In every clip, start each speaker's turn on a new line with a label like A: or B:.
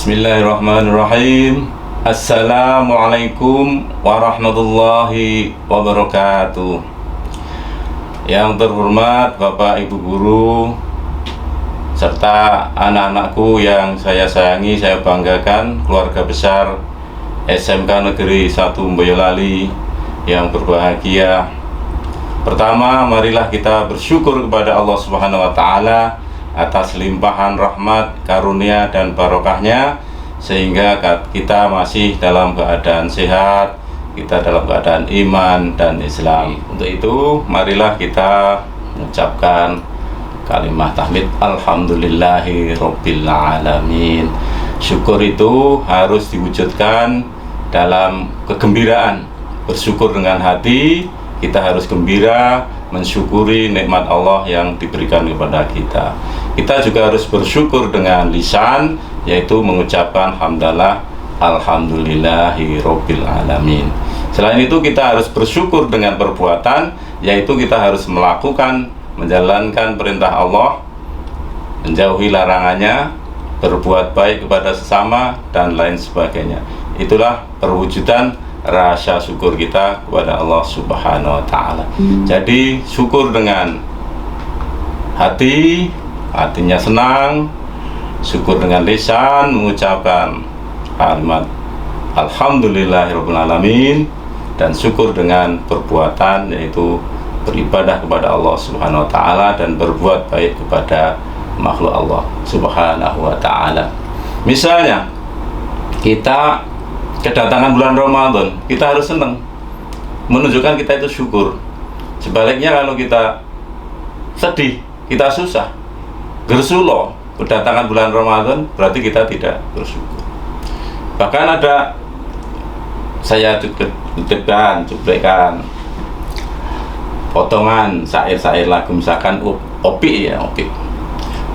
A: Bismillahirrahmanirrahim. Assalamualaikum warahmatullahi wabarakatuh. Yang terhormat Bapak Ibu Guru serta anak-anakku yang saya sayangi, saya banggakan, keluarga besar SMK Negeri 1 Boyolali yang berbahagia. Pertama, marilah kita bersyukur kepada Allah Subhanahu wa Ta'ala atas limpahan rahmat, karunia, dan barokahnya, sehingga kita masih dalam keadaan sehat, kita dalam keadaan iman dan Islam. Untuk itu, marilah kita mengucapkan kalimat tahmid Alhamdulillahi Rabbil Alamin. Syukur itu harus diwujudkan dalam kegembiraan. Bersyukur dengan hati, kita harus gembira mensyukuri nikmat Allah yang diberikan kepada kita. Kita juga harus bersyukur dengan lisan, yaitu mengucapkan hamdalah alhamdulillahi rabbil alamin. Selain itu, kita harus bersyukur dengan perbuatan, yaitu kita harus melakukan, menjalankan perintah Allah, menjauhi larangannya, berbuat baik kepada sesama, dan lain sebagainya. Itulah perwujudan rasa syukur kita kepada Allah Subhanahu wa Ta'ala. Jadi syukur dengan hati, hatinya senang. Syukur dengan lisan, mengucapkan kalimat Alhamdulillahirabbil alamin. Dan syukur dengan perbuatan, yaitu beribadah kepada Allah Subhanahu wa Ta'ala dan berbuat baik kepada makhluk Allah Subhanahu wa Ta'ala. Misalnya kita kedatangan bulan Ramadan, kita harus senang, menunjukkan kita itu syukur. Sebaliknya, kalau kita sedih, kita susah, gersulo, kedatangan bulan Ramadan, berarti kita tidak bersyukur. Bahkan ada, saya cuplikan potongan syair-syair lagu, misalkan Opi ya, Opi.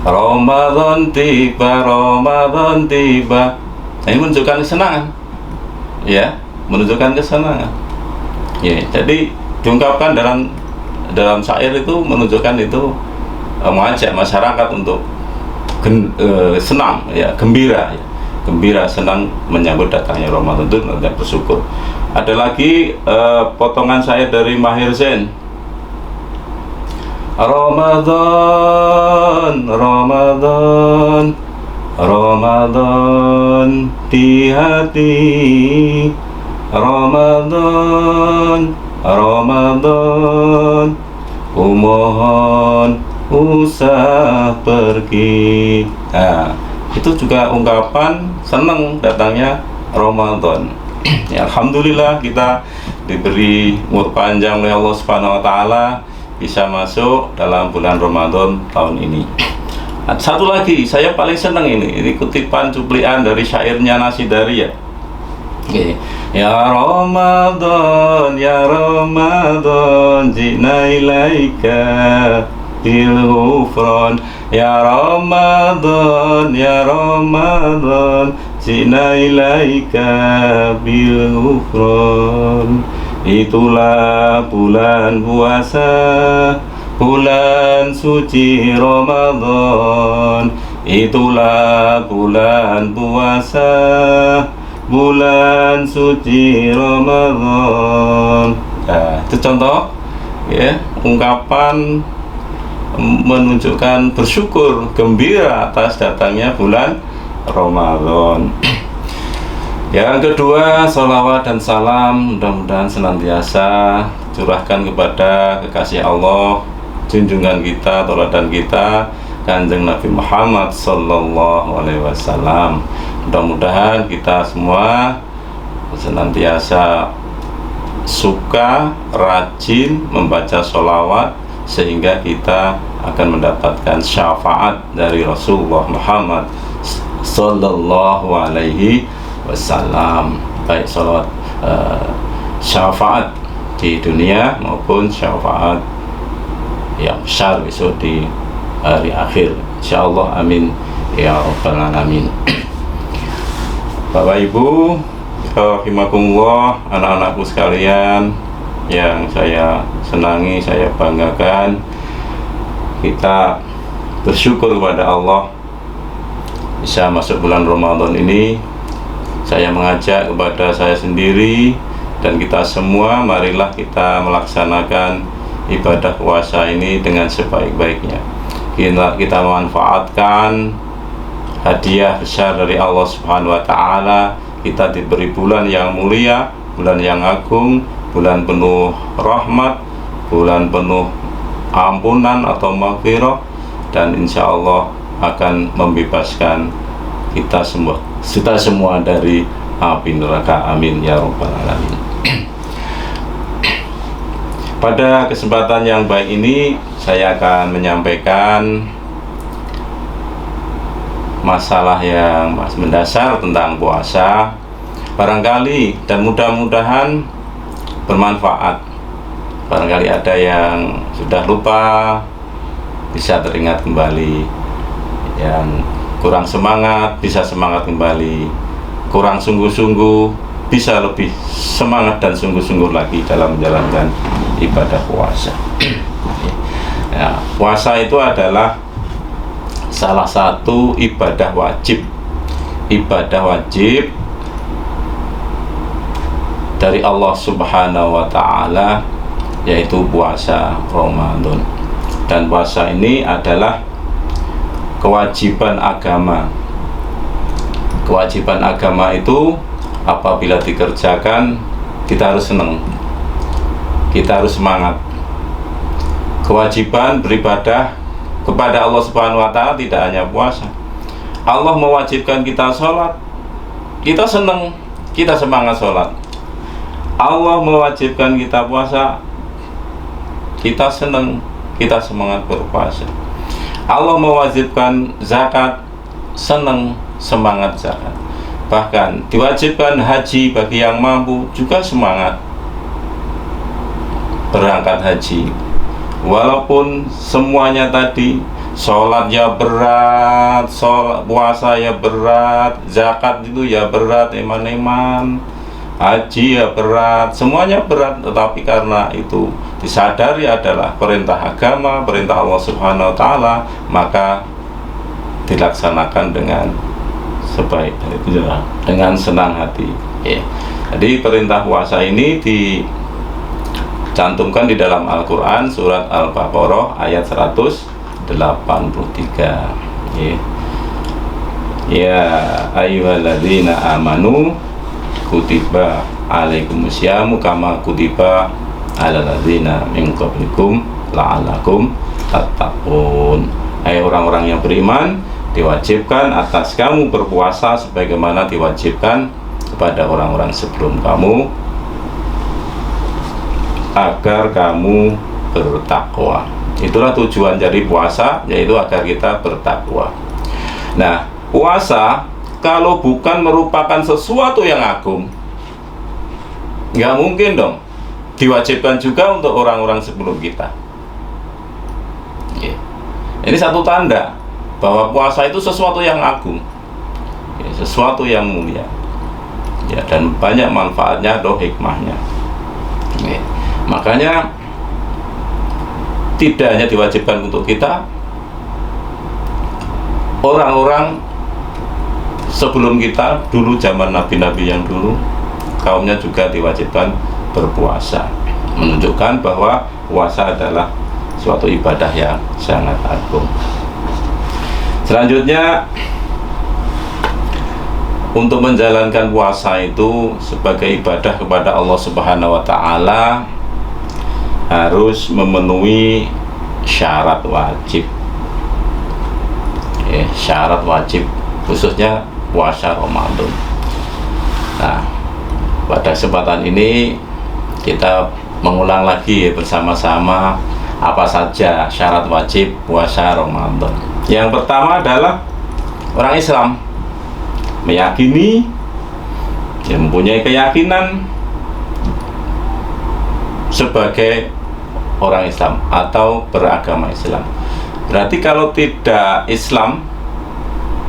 A: Ramadan tiba, Ramadan tiba. Nah, ini menunjukkan kesenangan, ya, menunjukkan kesenangan. Ya, jadi diungkapkan dalam syair itu, menunjukkan itu mengajak masyarakat untuk senang, ya, gembira, ya. Gembira, senang menyambut datangnya Ramadan itu, dan bersyukur. Ada lagi potongan syair dari Maher Zain. Ramadan, Ramadan, Ramadan di hati, Ramadan, Ramadan, ku mohon usah pergi. Nah, itu juga ungkapan senang datangnya Ramadan. Ya, alhamdulillah kita diberi umur panjang oleh Allah Subhanahu wa Ta'ala, bisa masuk dalam bulan Ramadan tahun ini. Satu lagi, saya paling senang ini kutipan cuplikan dari syairnya Nasidari, ya. Okay. Ya Ramadan, ya Ramadan, jina ilaika bil ghufran. Ya Ramadan, ya Ramadan, jina ilaika bil ghufran. Itulah bulan puasa, bulan suci Ramadan. Itulah bulan puasa, bulan suci Ramadan. Nah, itu contoh, ya, ungkapan menunjukkan bersyukur, gembira atas datangnya bulan Ramadan. Yang kedua, sholawat dan salam mudah-mudahan senantiasa curahkan kepada kekasih Allah, junjungan kita, tauladan kita, Kanjeng Nabi Muhammad Sallallahu Alaihi Wasallam. Mudah-mudahan kita semua senantiasa suka, rajin membaca sholawat, sehingga kita akan mendapatkan syafaat dari Rasulullah Muhammad Sallallahu Alaihi Wasallam, baik sholawat syafaat di dunia maupun syafaat yang besar besok di hari akhir, insyaallah, amin ya rabbal alamin. Bapak Ibu rahimakumullah, anak-anakku sekalian yang saya senangi, saya banggakan, kita bersyukur kepada Allah bisa masuk bulan Ramadan ini, saya mengajak kepada saya sendiri dan kita semua, marilah kita melaksanakan ibadah puasa ini dengan sebaik-baiknya. Kita manfaatkan hadiah besar dari Allah Subhanahu wa Ta'ala. Kita diberi bulan yang mulia, bulan yang agung, bulan penuh rahmat, bulan penuh ampunan atau maghfirah, dan insya Allah akan membebaskan kita semua dari api neraka. Amin ya rabbal alamin. Pada kesempatan yang baik ini saya akan menyampaikan masalah yang mendasar tentang puasa, barangkali dan mudah-mudahan bermanfaat. Barangkali ada yang sudah lupa bisa teringat kembali, yang kurang semangat bisa semangat kembali, kurang sungguh-sungguh bisa lebih semangat dan sungguh-sungguh lagi dalam menjalankan ibadah puasa. Ya, puasa itu adalah salah satu ibadah wajib dari Allah Subhanahu wa Ta'ala, yaitu puasa Ramadan. Dan puasa ini adalah kewajiban agama. Kewajiban agama itu apabila dikerjakan kita harus senang, kita harus semangat. Kewajiban beribadah kepada Allah Subhanahu wa Ta'ala tidak hanya puasa. Allah mewajibkan kita sholat, kita senang, kita semangat sholat. Allah mewajibkan kita puasa, kita senang, kita semangat berpuasa. Allah mewajibkan zakat, senang, semangat zakat. Bahkan diwajibkan haji bagi yang mampu, juga semangat berangkat haji. Walaupun semuanya tadi, sholat ya berat, puasa ya berat, zakat itu ya berat, eman-eman, haji ya berat, semuanya berat, tetapi karena itu disadari adalah perintah agama, perintah Allah Subhanahu wa Ta'ala, maka dilaksanakan dengan sebaik-baiknya, dengan senang hati. Jadi perintah puasa ini dicantumkan di dalam Al-Quran, surat Al-Baqarah ayat 183. Ya ayyuhalladzina amanu kutiba alaikumusyamu kama kutiba alal ladzina min qablikum la'allakum tattaqun. Hai orang-orang yang beriman, diwajibkan atas kamu berpuasa sebagaimana diwajibkan kepada orang-orang sebelum kamu, agar kamu bertakwa. Itulah tujuan dari puasa, yaitu agar kita bertakwa. Nah, puasa kalau bukan merupakan sesuatu yang agung, nggak mungkin dong diwajibkan juga untuk orang-orang sebelum kita. Ini satu tanda bahwa puasa itu sesuatu yang agung, sesuatu yang mulia, dan banyak manfaatnya atau hikmahnya. Makanya tidak hanya diwajibkan untuk kita, orang-orang sebelum kita dulu, zaman nabi-nabi yang dulu, kaumnya juga diwajibkan berpuasa, menunjukkan bahwa puasa adalah suatu ibadah yang sangat agung. Selanjutnya, untuk menjalankan puasa itu sebagai ibadah kepada Allah Subhanahu wa Ta'ala harus memenuhi syarat wajib. Syarat wajib khususnya puasa Ramadan. Nah, pada kesempatan ini kita mengulang lagi bersama-sama apa saja syarat wajib puasa Ramadan. Yang pertama adalah orang Islam meyakini, mempunyai keyakinan sebagai orang Islam atau beragama Islam. Berarti kalau tidak Islam,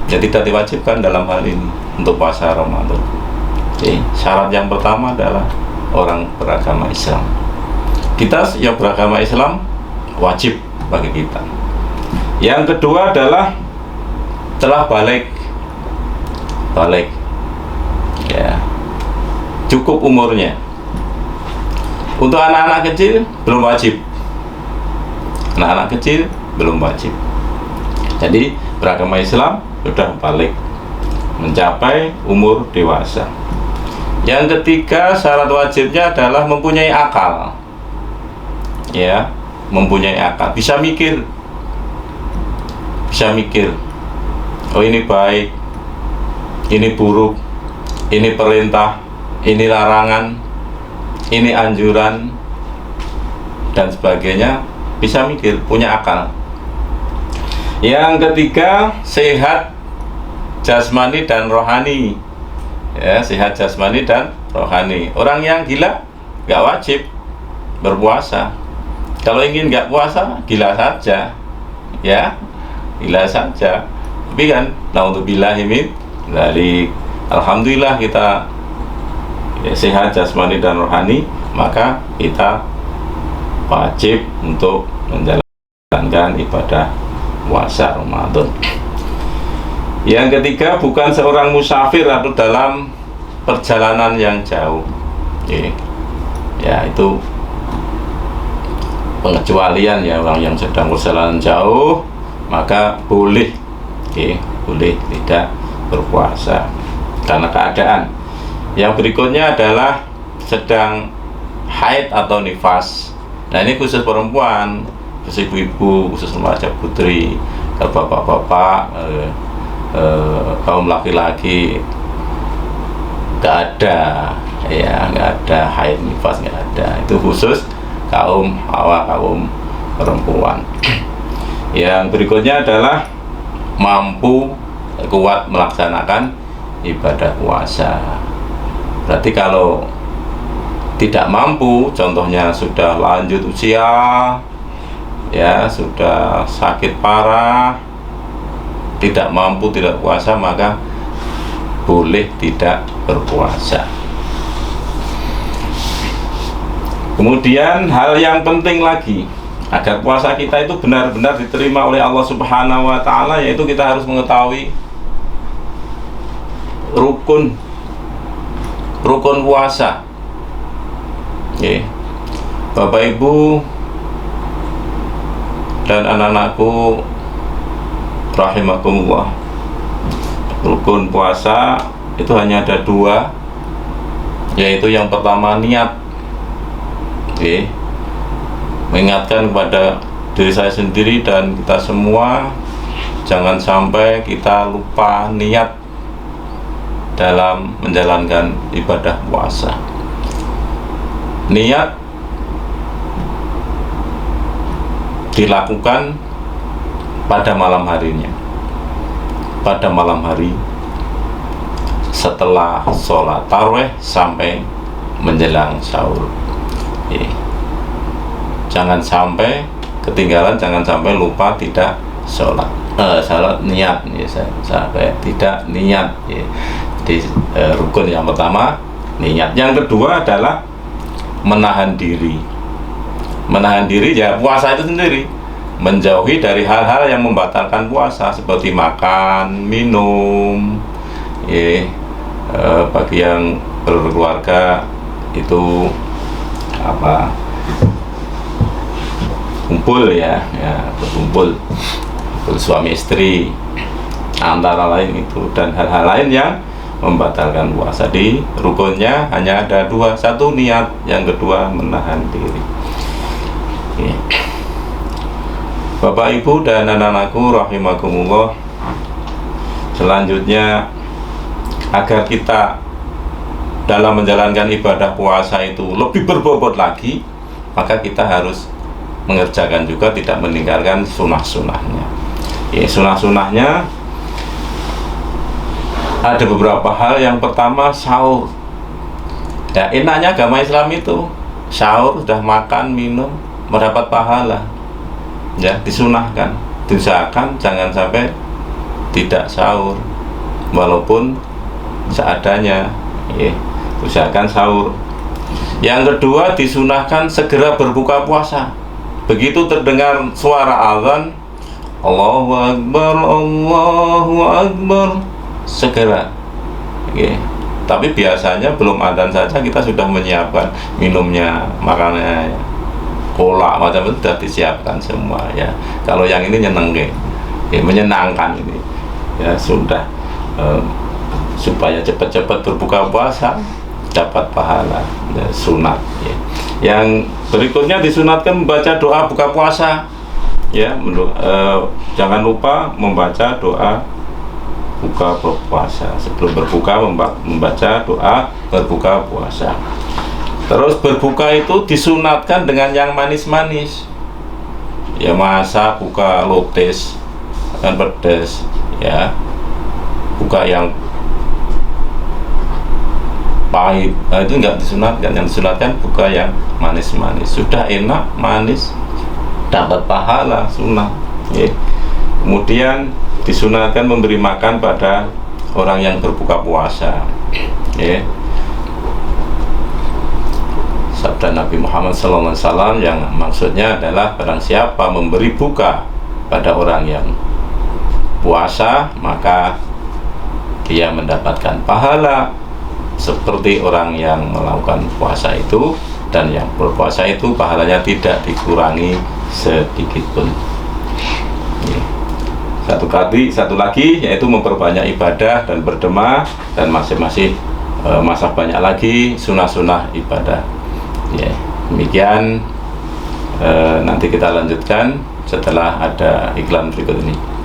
A: ya tidak diwajibkan dalam hal ini untuk puasa Ramadan. Jadi, syarat yang pertama adalah orang beragama Islam. Kita yang beragama Islam wajib bagi kita. Yang kedua adalah telah balik balik, ya, cukup umurnya. Untuk anak-anak kecil belum wajib, anak-anak kecil belum wajib. Jadi beragama Islam sudah balik, mencapai umur dewasa. Yang ketiga, syarat wajibnya adalah mempunyai akal, ya, mempunyai akal, bisa mikir, oh ini baik, ini buruk, ini perintah, ini larangan, ini anjuran, dan sebagainya, bisa mikir, punya akal. Yang ketiga, sehat jasmani dan rohani, ya, sehat jasmani dan rohani. Orang yang gila nggak wajib berpuasa. Kalau ingin nggak puasa, gila saja, ya, gila saja. Tapi kan, naudzubillahi min dzalik, alhamdulillah kita, ya, sehat jasmani dan rohani, maka kita wajib untuk menjalankan ibadah puasa Ramadan. Yang ketiga, bukan seorang musafir atau dalam perjalanan yang jauh. Ya, itu pengecualian, ya, orang yang sedang perjalanan jauh maka boleh, boleh tidak berpuasa karena keadaan. Yang berikutnya adalah sedang haid atau nifas. Nah, ini khusus perempuan, khusus ibu-ibu, khusus remaja putri. Kalau bapak-bapak, kaum laki-laki nggak ada, ya, nggak ada haid nifas, nggak ada. Itu khusus kaum hawa, kaum perempuan. Yang berikutnya adalah mampu, kuat melaksanakan ibadah puasa. Berarti kalau tidak mampu, contohnya sudah lanjut usia, ya, sudah sakit parah, tidak mampu, tidak puasa, maka boleh tidak berpuasa. Kemudian hal yang penting lagi agar puasa kita itu benar-benar diterima oleh Allah Subhanahu wa Ta'ala, yaitu kita harus mengetahui rukun puasa. Bapak Ibu dan anak-anakku rahimakumullah, rukun puasa itu hanya ada dua, yaitu yang pertama niat. Mengingatkan kepada diri saya sendiri dan kita semua, jangan sampai kita lupa niat dalam menjalankan ibadah puasa. Niat dilakukan pada malam harinya, pada malam hari setelah sholat tarawih sampai menjelang sahur. Jangan sampai ketinggalan, jangan sampai lupa tidak sholat, niat, ya, sampai tidak niat, ya. Di rukun yang pertama niat. Yang kedua adalah menahan diri. Menahan diri, ya, puasa itu sendiri, menjauhi dari hal-hal yang membatalkan puasa seperti makan, minum, ya. Bagi yang berkeluarga itu kumpul, ya, berkumpul suami istri antara lain itu, dan hal-hal lain yang membatalkan puasa. Di rukunnya hanya ada dua, satu niat, yang kedua menahan diri. Bapak Ibu dan anak-anakku rahimakumullah, selanjutnya agar kita dalam menjalankan ibadah puasa itu lebih berbobot lagi, maka kita harus mengerjakan juga, tidak meninggalkan sunnah-sunnahnya. Sunnah-sunnahnya ada beberapa hal. Yang pertama, sahur. Ya, enaknya agama Islam itu sahur, sudah makan, minum, mendapat pahala, ya, disunahkan. Diusahakan jangan sampai tidak sahur, walaupun seadanya, ya, usahakan sahur. Yang kedua, disunahkan segera berbuka puasa. Begitu terdengar suara azan, Allahu Akbar, Allahu Akbar, segera Oke. Tapi biasanya belum adzan saja kita sudah menyiapkan minumnya, makanannya, cola macam itu sudah disiapkan semua ya. Kalau yang ini menyenangkan ini ya sudah, supaya cepat-cepat berbuka puasa dapat pahala ya, sunat ya. Yang berikutnya disunatkan membaca doa buka puasa ya. Jangan lupa membaca doa buka puasa. Sebelum berbuka membaca doa berbuka puasa. Terus berbuka itu disunatkan dengan yang manis-manis ya. Masa buka lotes kan pedas ya, buka yang pahit, itu enggak disunatkan. Yang disunatkan buka yang manis-manis, sudah enak manis dapat pahala sunnah ya. Kemudian disunatkan memberi makan pada orang yang berbuka puasa ya. Sabda Nabi Muhammad SAW yang maksudnya adalah barang siapa memberi buka pada orang yang puasa, maka dia mendapatkan pahala seperti orang yang melakukan puasa itu, dan yang berpuasa itu pahalanya tidak dikurangi sedikit pun. Satu lagi yaitu memperbanyak ibadah dan berdoa, dan masih masa banyak lagi sunnah ibadah ya. Demikian, nanti kita lanjutkan setelah ada iklan berikut ini.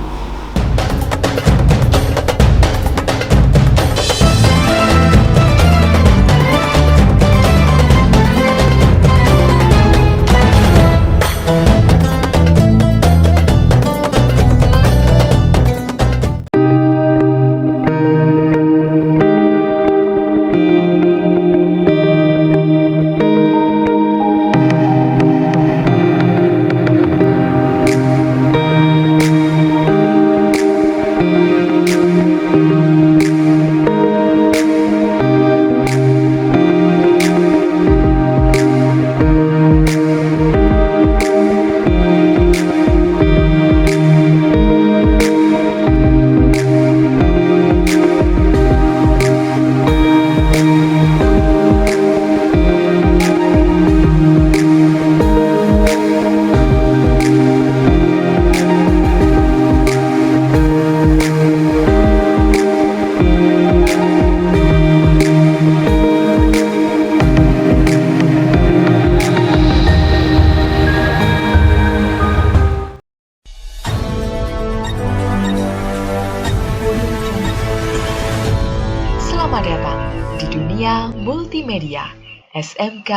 B: Multimedia SMK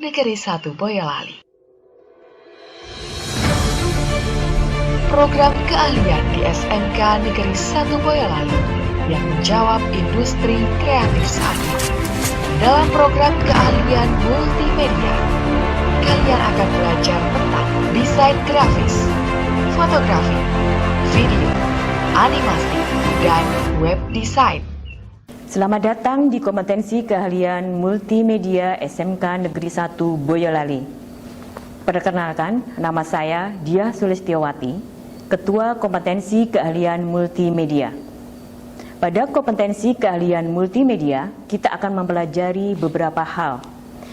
B: Negeri 1 Boyolali. Program keahlian di SMK Negeri 1 Boyolali yang menjawab industri kreatif saat ini. Dalam program keahlian multimedia, kalian akan belajar tentang desain grafis, fotografi, video, animasi, dan web design.
C: Selamat datang di kompetensi keahlian multimedia SMK Negeri 1 Boyolali. Perkenalkan, nama saya Diah Sulistiawati, Ketua Kompetensi Keahlian Multimedia. Pada kompetensi keahlian multimedia, kita akan mempelajari beberapa hal.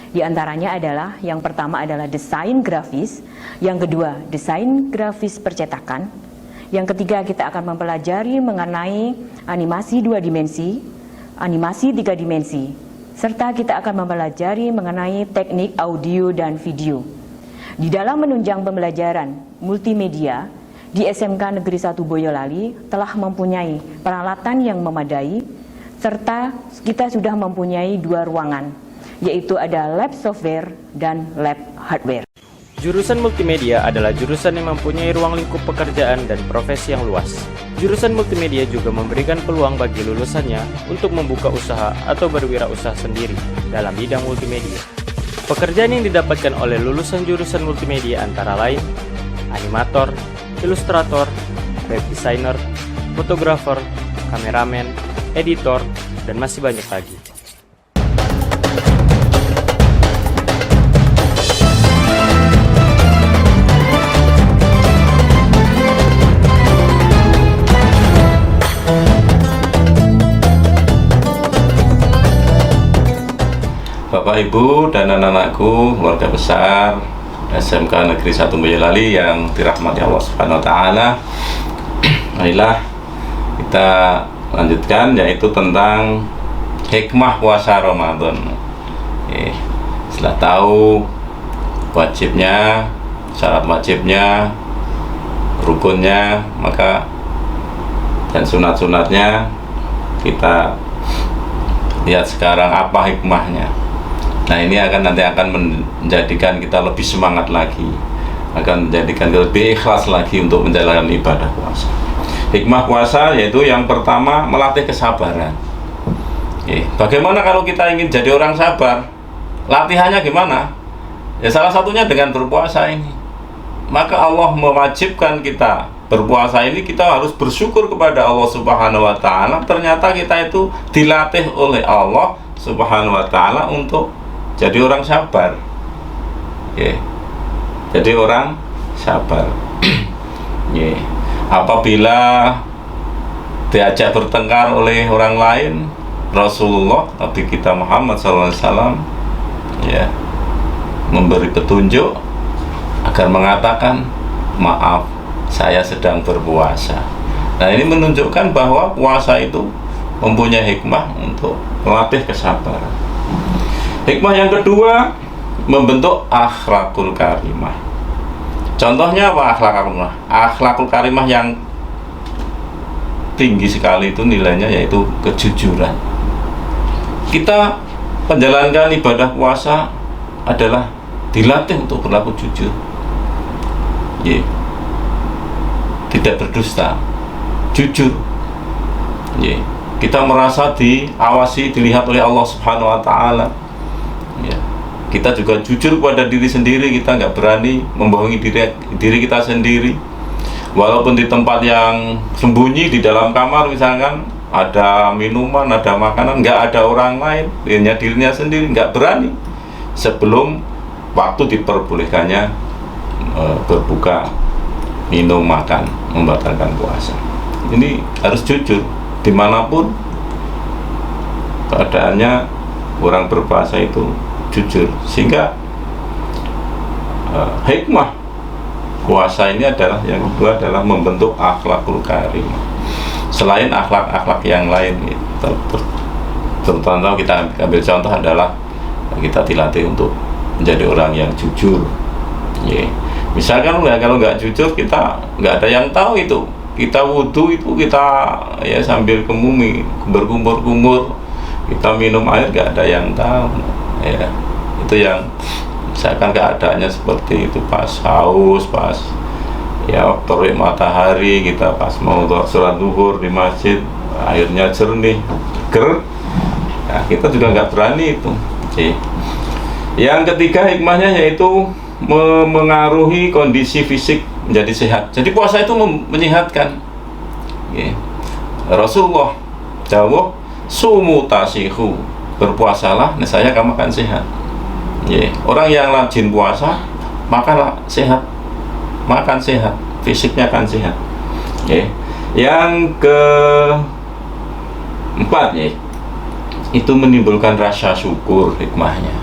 C: Di antaranya adalah, yang pertama adalah desain grafis, yang kedua desain grafis percetakan, yang ketiga kita akan mempelajari mengenai animasi 2 dimensi, animasi 3 dimensi, serta kita akan mempelajari mengenai teknik audio dan video. Di dalam menunjang pembelajaran multimedia di SMK Negeri 1 Boyolali telah mempunyai peralatan yang memadai, serta kita sudah mempunyai 2 ruangan, yaitu ada lab software dan lab hardware.
D: Jurusan multimedia adalah jurusan yang mempunyai ruang lingkup pekerjaan dan profesi yang luas. Jurusan multimedia juga memberikan peluang bagi lulusannya untuk membuka usaha atau berwirausaha sendiri dalam bidang multimedia. Pekerjaan yang didapatkan oleh lulusan jurusan multimedia antara lain animator, ilustrator, web designer, fotografer, kameramen, editor, dan masih banyak lagi.
A: Bapak Ibu dan anak-anakku, keluarga besar SMK Negeri 1 Boyolali yang dirahmati Allah Subhanahu wa taala. Marilah kita lanjutkan, yaitu tentang hikmah puasa Ramadan. Setelah tahu wajibnya, syarat wajibnya, rukunnya, maka dan sunat-sunatnya, kita lihat sekarang apa hikmahnya. Nah, ini nanti akan menjadikan kita lebih semangat lagi, akan menjadikan kita lebih ikhlas lagi untuk menjalankan ibadah puasa. Hikmah puasa yaitu yang pertama, melatih kesabaran. Bagaimana kalau kita ingin jadi orang sabar? Latihannya gimana? Ya salah satunya dengan berpuasa ini. Maka Allah mewajibkan kita berpuasa ini, kita harus bersyukur kepada Allah Subhanahu wa taala. Ternyata kita itu dilatih oleh Allah Subhanahu wa taala untuk jadi orang sabar. Jadi orang sabar. Apabila diajak bertengkar oleh orang lain, Rasulullah Nabi kita Muhammad SAW memberi petunjuk agar mengatakan, maaf, saya sedang berpuasa. Nah, ini menunjukkan bahwa puasa itu mempunyai hikmah untuk melatih kesabaran. Hikmah yang kedua, membentuk akhlakul karimah. Contohnya apa akhlakul karimah? Akhlakul karimah yang tinggi sekali itu nilainya yaitu kejujuran. Kita menjalankan ibadah puasa adalah dilatih untuk berlaku jujur, tidak berdusta, jujur. Kita merasa diawasi, dilihat oleh Allah Subhanahu wa taala. Kita juga jujur pada diri sendiri, kita nggak berani membohongi diri kita sendiri. Walaupun di tempat yang sembunyi, di dalam kamar misalkan, ada minuman, ada makanan, nggak ada orang lain, hanya dirinya sendiri, nggak berani sebelum waktu diperbolehkannya berbuka, minum, makan, membatalkan puasa. Ini harus jujur dimanapun keadaannya. Orang berpuasa itu jujur, sehingga hikmah puasa ini adalah yang kedua adalah membentuk akhlakul karimah. Selain akhlak-akhlak yang lain, terutama kita ambil contoh adalah kita dilatih untuk menjadi orang yang jujur. Misalkan kalau nggak jujur, kita nggak ada yang tahu itu. Kita wudhu itu kita sambil kemumi, berkumur-kumur, kita minum air nggak ada yang tahu. Itu yang misalkan keadaannya seperti itu, pas haus, pas terik matahari, kita pas mau sholat zuhur di masjid, airnya jernih, seger, kita juga nggak berani itu. Yang ketiga hikmahnya yaitu mengaruhi kondisi fisik menjadi sehat. Jadi puasa itu menyehatkan. Rasulullah dawuh, sumu tasihu, berpuasalah nescaya kamu akan sehat. Orang yang rajin puasa maka sehat, makan sehat, fisiknya akan sehat. Yang keempat itu menimbulkan rasa syukur. Hikmahnya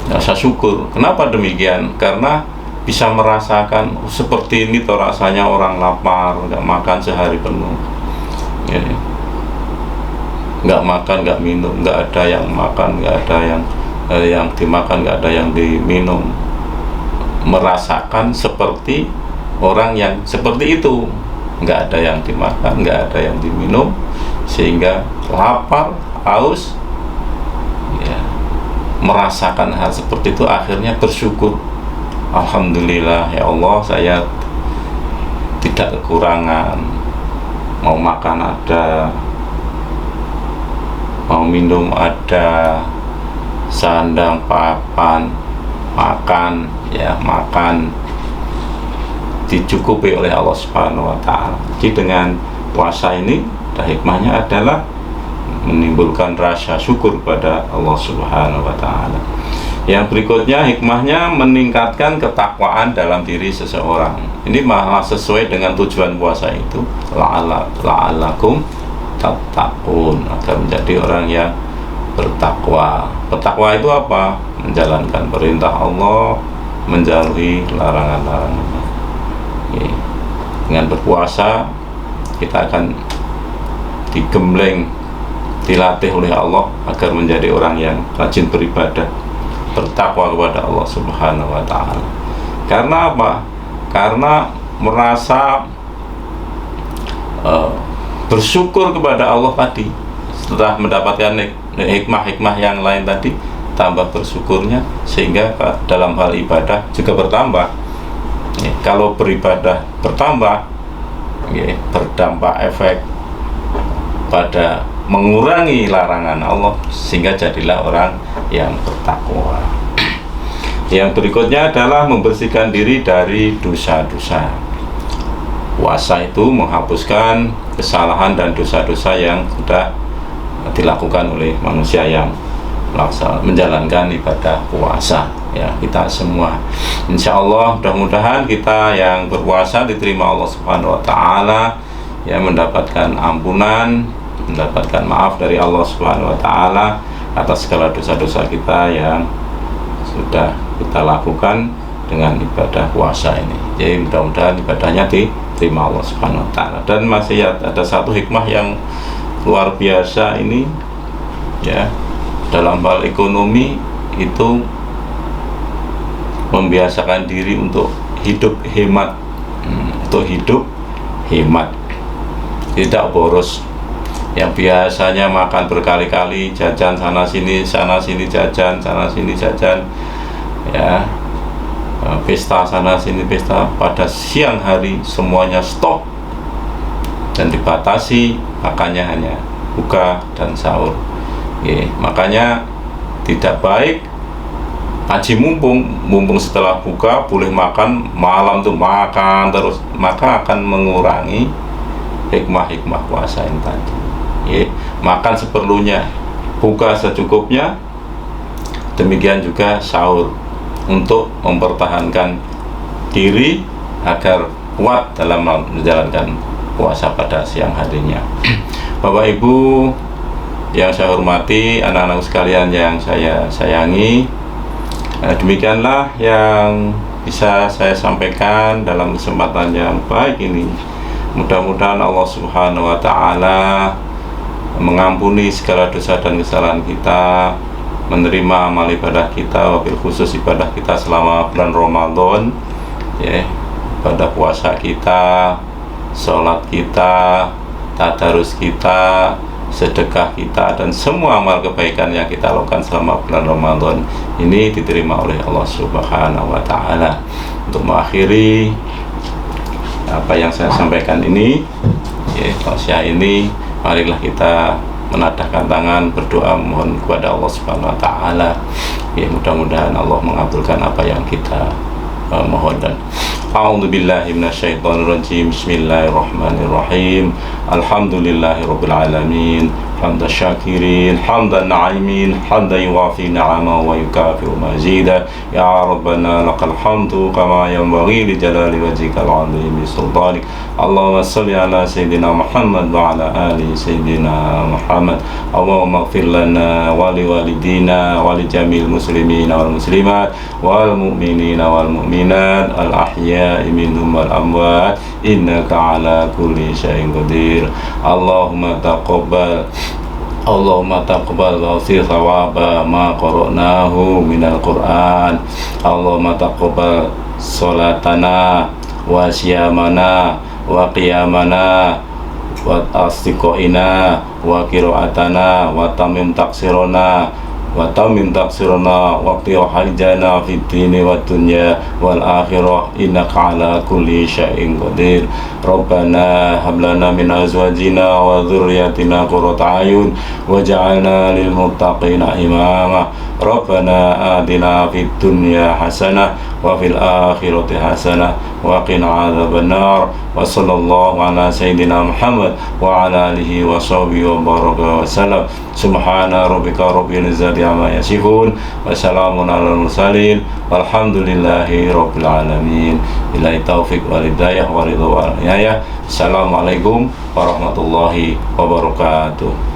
A: rasa syukur. Kenapa demikian? Karena bisa merasakan seperti ini tuh rasanya orang lapar, nggak makan sehari penuh, nggak makan, nggak minum, nggak ada yang makan, nggak ada yang dimakan, nggak ada yang diminum. Merasakan seperti orang yang seperti itu, nggak ada yang dimakan, nggak ada yang diminum, sehingga lapar, haus, merasakan hal seperti itu, akhirnya bersyukur. Alhamdulillah ya Allah, saya tidak kekurangan, mau makan ada, mau minum ada, sandang, papan, makan, makan, dicukupi oleh Allah Subhanahu wa taala. Jadi dengan puasa ini, hikmahnya adalah menimbulkan rasa syukur pada Allah Subhanahu wa taala. Yang berikutnya hikmahnya meningkatkan ketakwaan dalam diri seseorang. Ini malah sesuai dengan tujuan puasa itu, la'allakum tattaqun, agar menjadi orang yang bertakwa. Bertakwa itu apa? Menjalankan perintah Allah, menjauhi larangan-larangannya. Oke. Dengan berpuasa kita akan digembleng, dilatih oleh Allah agar menjadi orang yang rajin beribadah, bertakwa kepada Allah Subhanahu wa Ta'ala. Karena apa? Karena merasa bersyukur kepada Allah tadi, setelah mendapatkan hikmah-hikmah yang lain tadi, tambah bersyukurnya, sehingga dalam hal ibadah juga bertambah. Kalau beribadah bertambah, berdampak efek pada mengurangi larangan Allah, sehingga jadilah orang yang bertakwa. Yang berikutnya adalah membersihkan diri dari dosa-dosa. Puasa itu menghapuskan kesalahan dan dosa-dosa yang sudah dilakukan oleh manusia yang menjalankan ibadah puasa. Ya, kita semua, insya Allah, mudah-mudahan kita yang berpuasa diterima Allah Subhanahu wa Ta'ala, ya, mendapatkan ampunan, mendapatkan maaf dari Allah Subhanahu wa Ta'ala atas segala dosa-dosa kita yang sudah kita lakukan dengan ibadah puasa ini. Jadi mudah-mudahan ibadahnya diterima Allah Subhanahu wa Ta'ala. Dan masih ada satu hikmah yang luar biasa ini, ya, dalam hal ekonomi itu membiasakan diri untuk hidup hemat, tidak boros. Yang biasanya makan berkali-kali, jajan sana sini jajan, sana sini jajan, ya, pesta sana sini pesta, pada siang hari semuanya stop dan dibatasi, makannya hanya buka dan sahur. Makanya tidak baik haji mumpung setelah buka boleh makan, malam tuh makan terus, maka akan mengurangi hikmah-hikmah puasa ini tadi. Makan seperlunya, buka secukupnya, demikian juga sahur, untuk mempertahankan diri agar kuat dalam menjalankan puasa pada siang harinya. Bapak Ibu yang saya hormati, anak-anak sekalian yang saya sayangi, demikianlah yang bisa saya sampaikan dalam kesempatan yang baik ini. Mudah-mudahan Allah Subhanahu wa Ta'ala mengampuni segala dosa dan kesalahan kita, menerima amal ibadah kita, wabil khusus ibadah kita selama bulan Ramadan, ya, ibadah puasa kita, sholat kita, tadarus kita, sedekah kita, dan semua amal kebaikan yang kita lakukan selama bulan Ramadan ini diterima oleh Allah Subhanahu wa Ta'ala. Untuk mengakhiri apa yang saya sampaikan ini, ya, tausiah ini, marilah kita menadahkan tangan, berdoa mohon kepada Allah Subhanahu wa Ta'ala, ya, mudah-mudahan Allah mengabulkan apa yang kita mohon. Dan a'udzubillahi minasyaitonirrajim. Bismillahirrahmanirrahim. Alhamdulillahirabbil alamin. Hamdan syakirin, hamdan na'imin, hamdan yuwafi ni'ama wa yukafiru mazida. Ya Rabbana lakal hamdu kama yanbaghi li jalali wajhikal 'azim bi sultanik. Allahumma shalli ala sayyidina Muhammad wa ala ali sayyidina Muhammad. Allahumma ighfir lana wa li walidina wa li jamil muslimina wal muslimat wal mu'minina wal mu'minat al ahya'i minhum wal amwat, innaka ala kulli syai'in qadir. Allahumma taqabbal wa usi thawaba ma qara'nahu minal Qur'an. Allahumma taqabbal salatana wa siyamana wa qiyamana wa astiqoina wa qira'atana wa tamim taksirona waqti hajana fid dini wa dunya wal akhirah, innaka ala kulli syai'in qadir. Rabbana hablana min azwajina wa dhurriyyatina qurrata a'yun waj'alna lil muttaqina imama. Rabbana atina fid dunya hasanah wa fil akhirati hasanah wa qina adzabannar. Wa sallallahu ala sayyidina Muhammad wa ala alihi wa sahbihi wa baraka wa salam. Subhana rabbika rabbil izzati amma yasifun wa salamun alal mursalin walhamdulillahi rabbil alamin. Billahi taufiq wal hidayah wa ridha wal hidayah. Assalamualaikum warahmatullahi wabarakatuh.